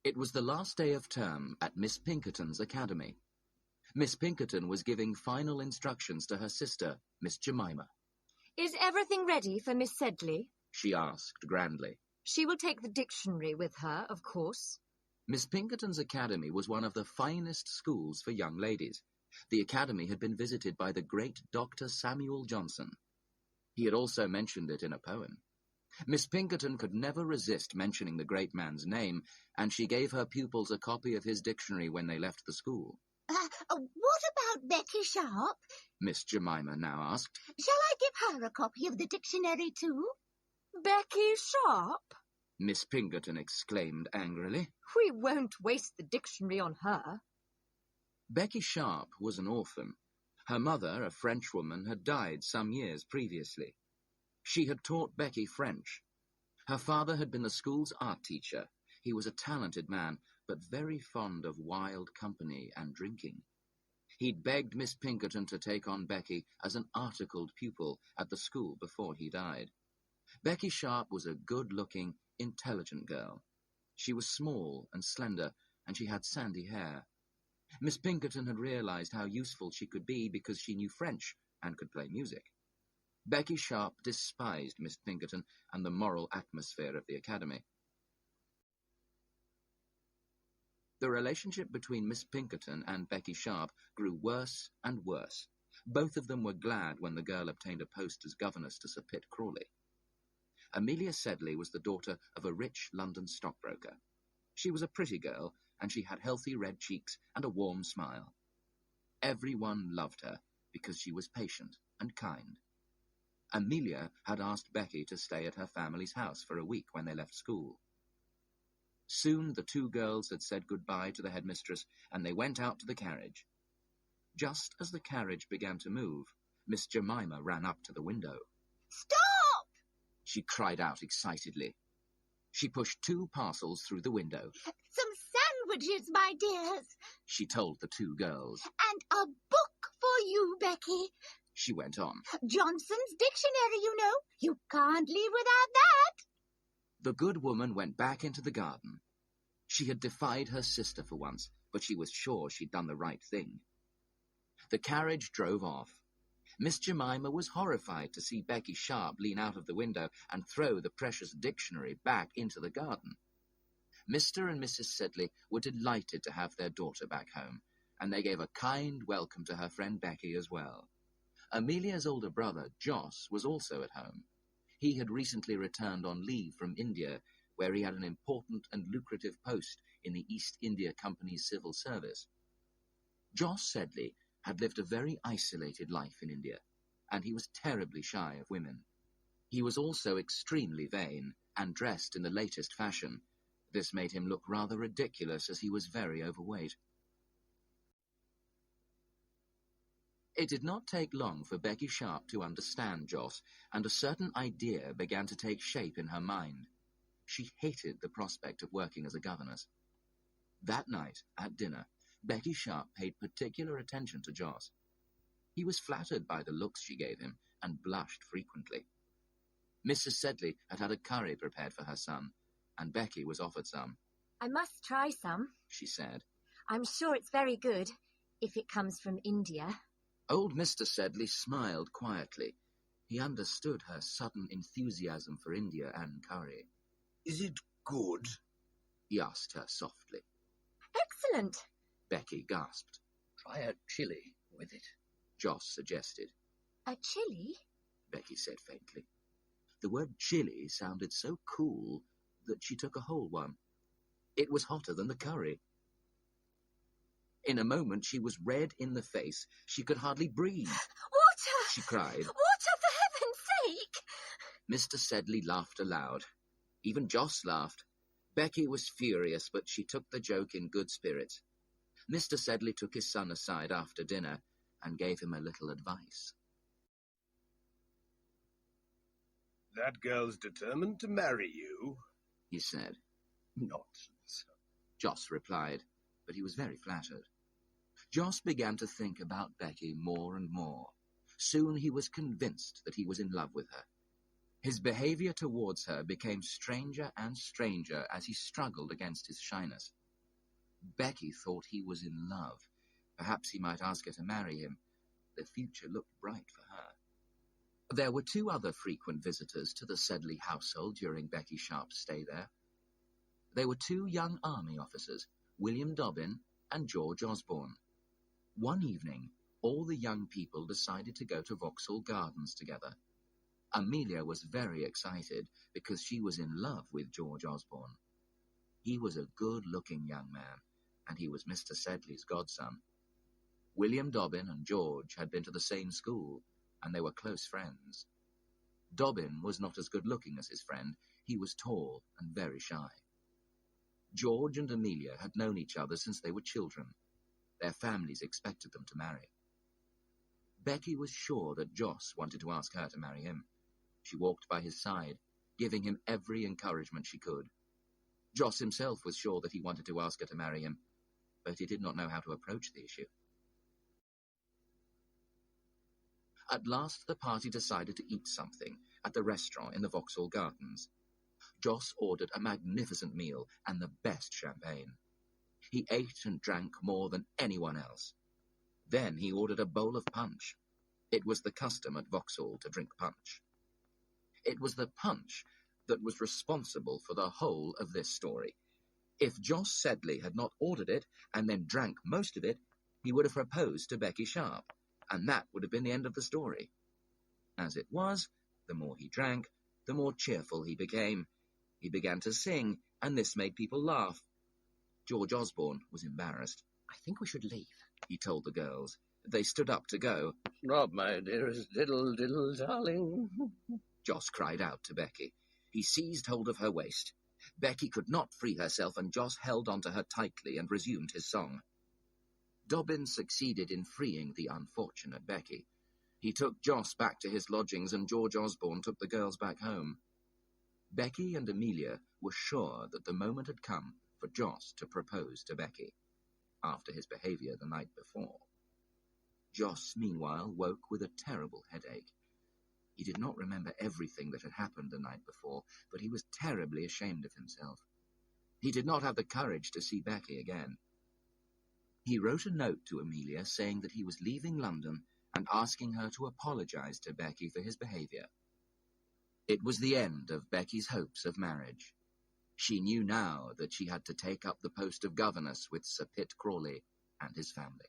It was the last day of term at Miss Pinkerton's academy. Miss Pinkerton was giving final instructions to her sister, Miss Jemima. "Is everything ready for Miss Sedley?" she asked grandly. "She will take the dictionary with her, of course." Miss Pinkerton's academy was one of the finest schools for young ladies. The academy had been visited by the great Dr. Samuel Johnson. He had also mentioned it in a poem. Miss Pinkerton could never resist mentioning the great man's name, and she gave her pupils a copy of his dictionary when they left the school. What about Becky Sharp? Miss Jemima now asked. Shall I give her a copy of the dictionary too? "Becky Sharp?" Miss Pinkerton exclaimed angrily. "We won't waste the dictionary on her." Becky Sharp was an orphan. Her mother, a Frenchwoman, had died some years previously. She had taught Becky French. Her father had been the school's art teacher. He was a talented man, but very fond of wild company and drinking. He'd begged Miss Pinkerton to take on Becky as an articled pupil at the school before he died. Becky Sharp was a good-looking, intelligent girl. She was small and slender, and she had sandy hair. Miss Pinkerton had realized how useful she could be because she knew French and could play music. Becky Sharp despised Miss Pinkerton and the moral atmosphere of the academy. The relationship between Miss Pinkerton and Becky Sharp grew worse and worse. Both of them were glad when the girl obtained a post as governess to Sir Pitt Crawley. Amelia Sedley was the daughter of a rich London stockbroker. She was a pretty girl, and she had healthy red cheeks and a warm smile. Everyone loved her because she was patient and kind. Amelia had asked Becky to stay at her family's house for a week when they left school. Soon the two girls had said goodbye to the headmistress, and they went out to the carriage. Just as the carriage began to move, Miss Jemima ran up to the window. Stop! She cried out excitedly. She pushed 2 parcels through the window. Some sandwiches, my dears. She told the 2 girls. And a book for you, Becky. She went on. Johnson's dictionary, you know. You can't leave without that. The good woman went back into the garden. She had defied her sister for once, but she was sure she'd done the right thing. The carriage drove off. Miss Jemima was horrified to see Becky Sharp lean out of the window and throw the precious dictionary back into the garden. Mr. and Mrs. Sedley were delighted to have their daughter back home, and they gave a kind welcome to her friend Becky as well. Amelia's older brother, Jos, was also at home. He had recently returned on leave from India, where he had an important and lucrative post in the East India Company's civil service. Jos Sedley had lived a very isolated life in India, and he was terribly shy of women. He was also extremely vain and dressed in the latest fashion. This made him look rather ridiculous as he was very overweight. It did not take long for Becky Sharp to understand Jos, and a certain idea began to take shape in her mind. She hated the prospect of working as a governess. That night, at dinner, Becky Sharp paid particular attention to Jos. He was flattered by the looks she gave him, and blushed frequently. Mrs. Sedley had had a curry prepared for her son, and Becky was offered some. "I must try some," she said. "I'm sure it's very good, if it comes from India." Old Mr. Sedley smiled quietly. He understood her sudden enthusiasm for India and curry. "Is it good?" he asked her softly. "Excellent," Becky gasped. "Try a chili with it," Jos suggested. "A chili?" Becky said faintly. The word chili sounded so cool that she took a whole one. It was hotter than the curry. In a moment she was red in the face. She could hardly breathe. "Water!" she cried. "Water, for heaven's sake!" Mr. Sedley laughed aloud. Even Jos laughed. Becky was furious, but she took the joke in good spirits. Mr. Sedley took his son aside after dinner and gave him a little advice. "That girl's determined to marry you," he said. "Nonsense," Jos replied, but he was very flattered. Jos began to think about Becky more and more. Soon he was convinced that he was in love with her. His behaviour towards her became stranger and stranger as he struggled against his shyness. Becky thought he was in love. Perhaps he might ask her to marry him. The future looked bright for her. There were two other frequent visitors to the Sedley household during Becky Sharp's stay there. They were two young army officers, William Dobbin and George Osborne. One evening, all the young people decided to go to Vauxhall Gardens together. Amelia was very excited because she was in love with George Osborne. He was a good-looking young man, and he was Mr. Sedley's godson. William Dobbin and George had been to the same school, and they were close friends. Dobbin was not as good-looking as his friend. He was tall and very shy. George and Amelia had known each other since they were children. Their families expected them to marry. Becky was sure that Joss wanted to ask her to marry him. She walked by his side, giving him every encouragement she could. Joss himself was sure that he wanted to ask her to marry him, but he did not know how to approach the issue. At last the party decided to eat something at the restaurant in the Vauxhall Gardens. Joss ordered a magnificent meal and the best champagne. He ate and drank more than anyone else. Then he ordered a bowl of punch. It was the custom at Vauxhall to drink punch. It was the punch that was responsible for the whole of this story. If Joss Sedley had not ordered it and then drank most of it, he would have proposed to Becky Sharp, and that would have been the end of the story. As it was, the more he drank, the more cheerful he became. He began to sing, and this made people laugh. George Osborne was embarrassed. "I think we should leave," he told the girls. They stood up to go. "Stop, my dearest diddle, diddle, darling," Joss cried out to Becky. He seized hold of her waist. Becky could not free herself, and Joss held onto her tightly and resumed his song. Dobbin succeeded in freeing the unfortunate Becky. He took Joss back to his lodgings, and George Osborne took the girls back home. Becky and Amelia were sure that the moment had come for Joss to propose to Becky, after his behaviour the night before. Joss, meanwhile, woke with a terrible headache. He did not remember everything that had happened the night before, but he was terribly ashamed of himself. He did not have the courage to see Becky again. He wrote a note to Amelia saying that he was leaving London and asking her to apologize to Becky for his behaviour. It was the end of Becky's hopes of marriage. She knew now that she had to take up the post of governess with Sir Pitt Crawley and his family.